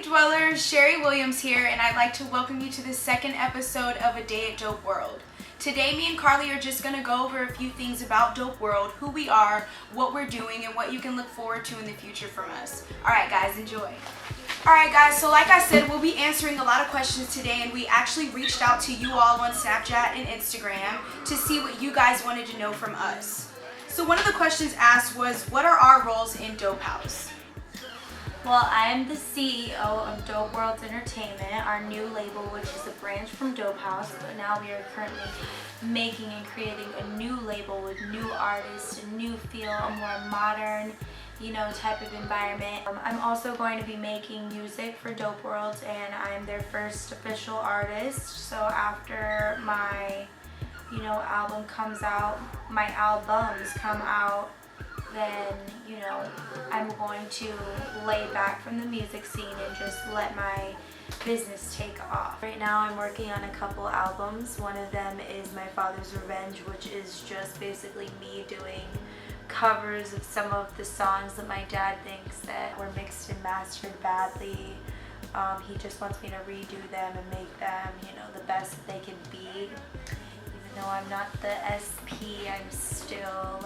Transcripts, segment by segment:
Hey Dwellers, Sherri Williams here, and I'd like to welcome you to the second episode of A Day at Dope World. Today, me and Carly are just going to go over a few things about Dope World, who we are, what we're doing, and what you can look forward to in the future from us. Alright guys, enjoy. Alright guys, so like I said, we'll be answering a lot of questions today, and we actually reached out to you all on Snapchat and Instagram to see what you guys wanted to know from us. So one of the questions asked was, what are our roles in Dope House? Well, I'm the CEO of Dope World Entertainment, our new label, which is a branch from Dope House. But now we are currently making and creating a new label with new artists, a new feel, a more modern, type of environment. I'm also going to be making music for Dope World, and I'm their first official artist. So after my, album comes out, my albums come out, then I'm going to lay back from the music scene and just let my business take off. Right now I'm working on a couple albums. One of them is My Father's Revenge, which is just basically me doing covers of some of the songs that my dad thinks that were mixed and mastered badly. He just wants me to redo them and make them the best that they can be. Even though I'm not the SP, I'm still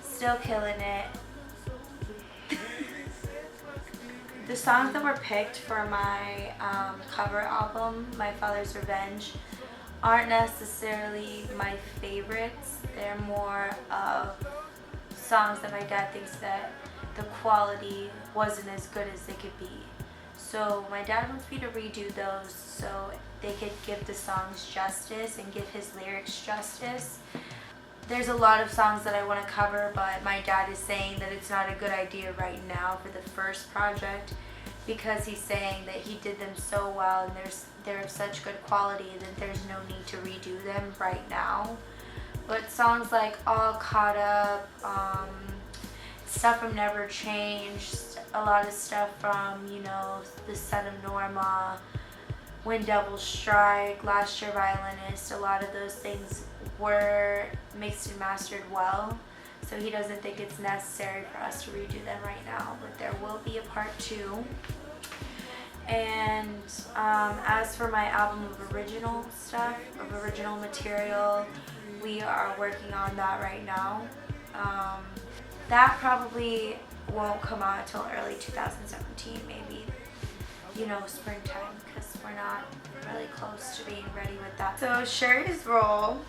still killing it. The songs that were picked for my cover album, My Father's Revenge, aren't necessarily my favorites. They're more of songs that my dad thinks that the quality wasn't as good as they could be. So my dad wants me to redo those so they could give the songs justice and give his lyrics justice. There's a lot of songs that I want to cover, but my dad is saying that it's not a good idea right now for the first project because he's saying that he did them so well and they're of such good quality that there's no need to redo them right now. But songs like All Caught Up, stuff from Never Changed, a lot of stuff from, The Son of Norma, When Devils Strike, Last Year Violinist, a lot of those things were mixed and mastered well, so he doesn't think it's necessary for us to redo them right now, but there will be a part 2. And as for my album of original stuff, of original material, we are working on that right now. That probably won't come out until early 2017, maybe springtime, because we're not really close to being ready with that. So Sherris Role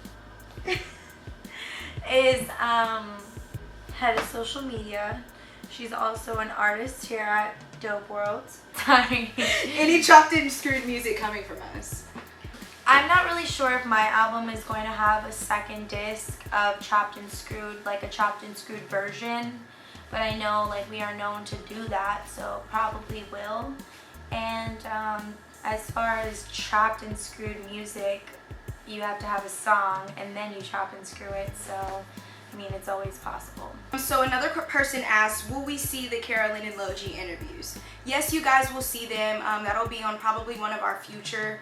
is head of social media. She's also an artist here at Dope World. Sorry. Any chopped and screwed music coming from us? I'm not really sure if my album is going to have a second disc of chopped and screwed, like a chopped and screwed version, but I know we are known to do that, so probably will. And as far as chopped and screwed music, you have to have a song and then you chop and screw it, so it's always possible. So another person asked, will we see the Carley and Logie interviews? Yes, you guys will see them. That'll be on probably one of our future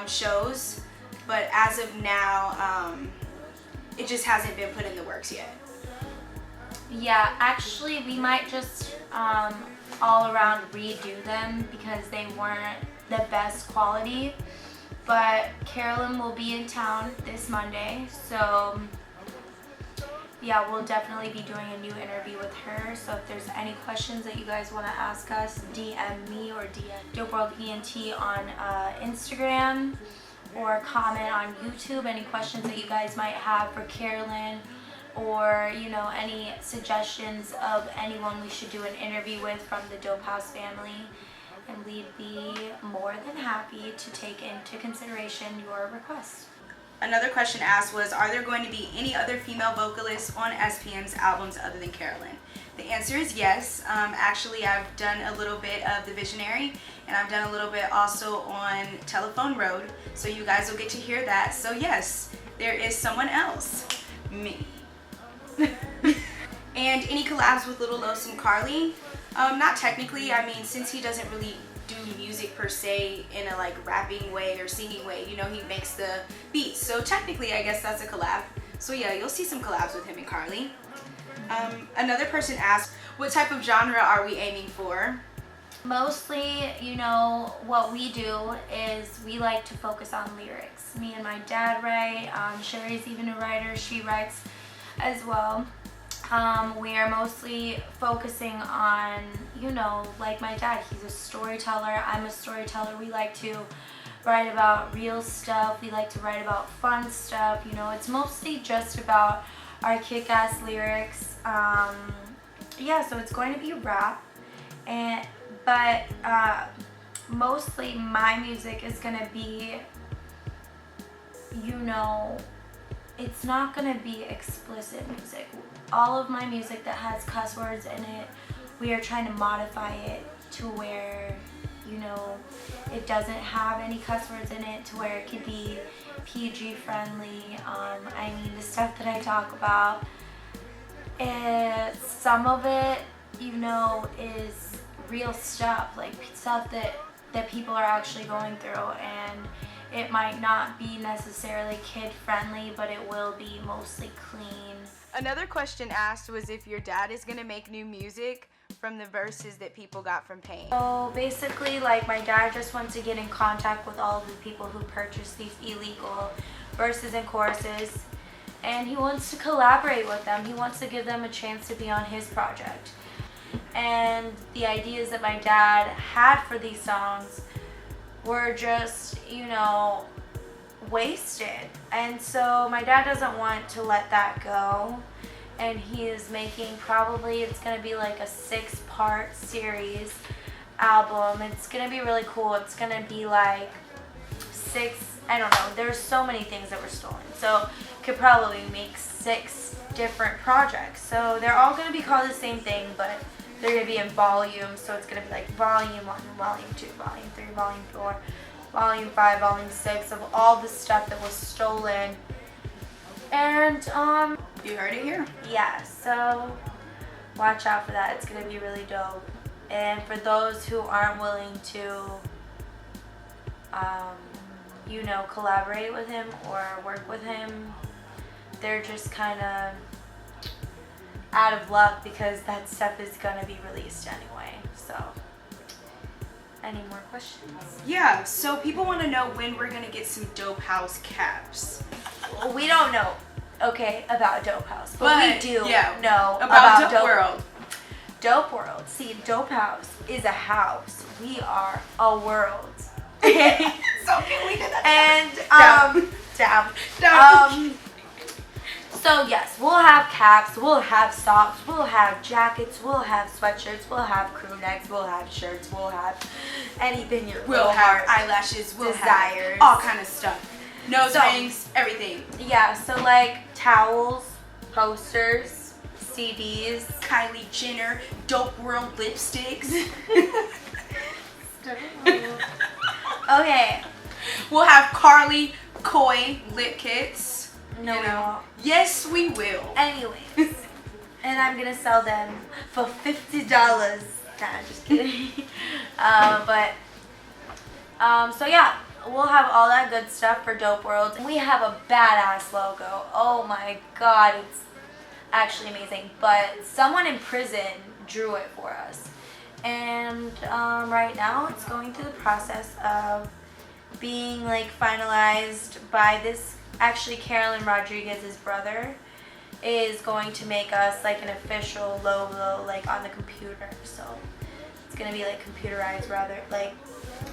shows, but as of now, it just hasn't been put in the works yet. Yeah, actually we might just all around redo them because they weren't the best quality. But Carolyn will be in town this Monday, so yeah, we'll definitely be doing a new interview with her. So if there's any questions that you guys want to ask us, DM me or DM Dope World ENT on Instagram, or comment on YouTube any questions that you guys might have for Carolyn, or any suggestions of anyone we should do an interview with from the Dope House family. And we'd be more than happy to take into consideration your request. Another question asked was, are there going to be any other female vocalists on SPM's albums other than Carolyn? The answer is yes. Actually, I've done a little bit of The Visionary, and I've done a little bit also on Telephone Road, so you guys will get to hear that. So yes, there is someone else. Me. And any collabs with Little Los and Carly? Not technically. Since he doesn't really do music per se in a rapping way or singing way, he makes the beats. So technically, I guess that's a collab. So yeah, you'll see some collabs with him and Carly. Another person asked, what type of genre are we aiming for? Mostly, you know, what we do is we like to focus on lyrics. Me and my dad write. Sherri's even a writer. She writes as well. We are mostly focusing on, you know, like my dad, he's a storyteller. I'm a storyteller. We like to write about real stuff. We like to write about fun stuff. You know, it's mostly just about our kick-ass lyrics. Yeah, so it's going to be rap. But mostly my music is going to be, you know, it's not going to be explicit music. All of my music that has cuss words in it, we are trying to modify it to where, you know, it doesn't have any cuss words in it, to where it could be PG friendly. I mean, the stuff that I talk about, some of it, you know, is real stuff, like stuff that people are actually going through, and it might not be necessarily kid friendly, but it will be mostly clean. Another question asked was if your dad is going to make new music from the verses that people got from Pain. So basically, like, my dad just wants to get in contact with all of the people who purchased these illegal verses and choruses, and he wants to collaborate with them. He wants to give them a chance to be on his project. And the ideas that my dad had for these songs were just, you know, wasted. And so my dad doesn't want to let that go. And he is making, probably it's going to be like a 6-part series album. It's going to be really cool. It's going to be like 6, I don't know. There's so many things that were stolen. So could probably make 6 different projects. So they're all going to be called the same thing, but they're going to be in volume. So it's going to be like volume 1, volume 2, volume 3, volume 4, volume 5, volume 6 of all the stuff that was stolen. And you heard it here. Yeah, so watch out for that. It's going to be really dope. And for those who aren't willing to you know, collaborate with him or work with him, they're just kind of out of luck, because that stuff is going to be released anyway. So, any more questions? Yeah, so people want to know when we're going to get some Dope House caps. We don't know, okay, about Dope House, but we do know about Dope World. Dope World. See, Dope House is a house. We are a world. So we did that. And so yes, we'll have caps, we'll have socks, we'll have jackets, we'll have sweatshirts, we'll have crew necks, we'll have shirts, we'll have anything we'll have eyelashes, we'll desires, have all kind of stuff. Nose rings, everything. Yeah, so like towels, posters, CDs, Kylie Jenner, Dope World lipsticks. Okay. We'll have Carly Koi lip kits. No, we won't. Yes, we will. Anyways, and I'm gonna sell them for $50. Nah, just kidding. So yeah, we'll have all that good stuff for Dope World. We have a badass logo. Oh my god, it's actually amazing. But someone in prison drew it for us. And right now it's going through the process of being like finalized by this. Actually, Carolyn Rodriguez's brother is going to make us like an official logo, like on the computer. So it's gonna be like computerized, rather like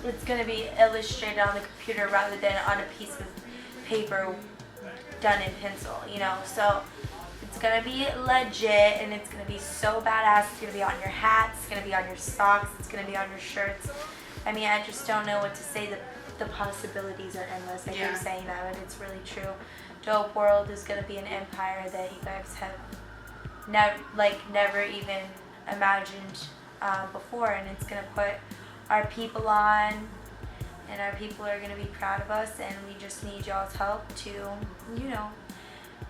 it's gonna be illustrated on the computer rather than on a piece of paper done in pencil, you know. So it's gonna be legit, and it's gonna be so badass. It's gonna be on your hats, it's gonna be on your socks, it's gonna be on your shirts. I mean, I just don't know what to say. The possibilities are endless. I keep saying that, but it's really true. Dope World is gonna be an empire that you guys have never even imagined before, and it's gonna put our people on, and our people are gonna be proud of us, and we just need y'all's help to, you know,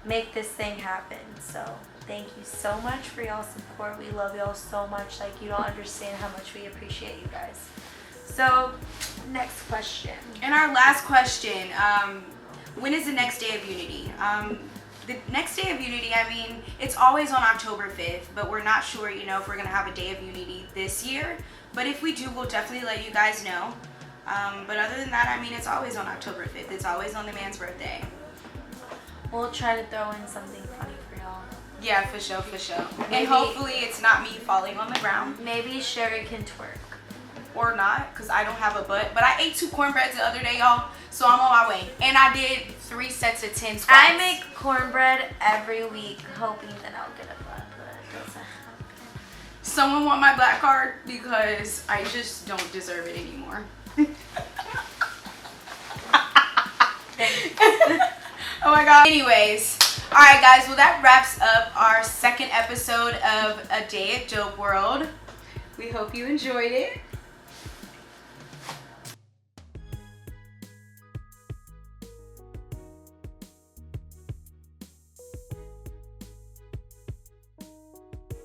make this thing happen. So thank you so much for y'all's support. We love y'all so much. Like, you don't understand how much we appreciate you guys. So next question. And our last question, when is the next Day of Unity? The next Day of Unity, I mean, it's always on October 5th, but we're not sure, you know, if we're going to have a Day of Unity this year. But if we do, we'll definitely let you guys know. But other than that, I mean, it's always on October 5th. It's always on the man's birthday. We'll try to throw in something funny for y'all. Yeah, for sure, for sure. Maybe, and hopefully it's not me falling on the ground. Maybe Sherri can twerk. Or not, because I don't have a butt. But I ate 2 cornbreads the other day, y'all. So I'm on my way. And I did 3 sets of 10 squats. I make cornbread every week, hoping that I'll get a butt, but it doesn't happen. Someone want my black card because I just don't deserve it anymore. Oh my god. Anyways, alright guys, well that wraps up our second episode of A Day at Dope World. We hope you enjoyed it.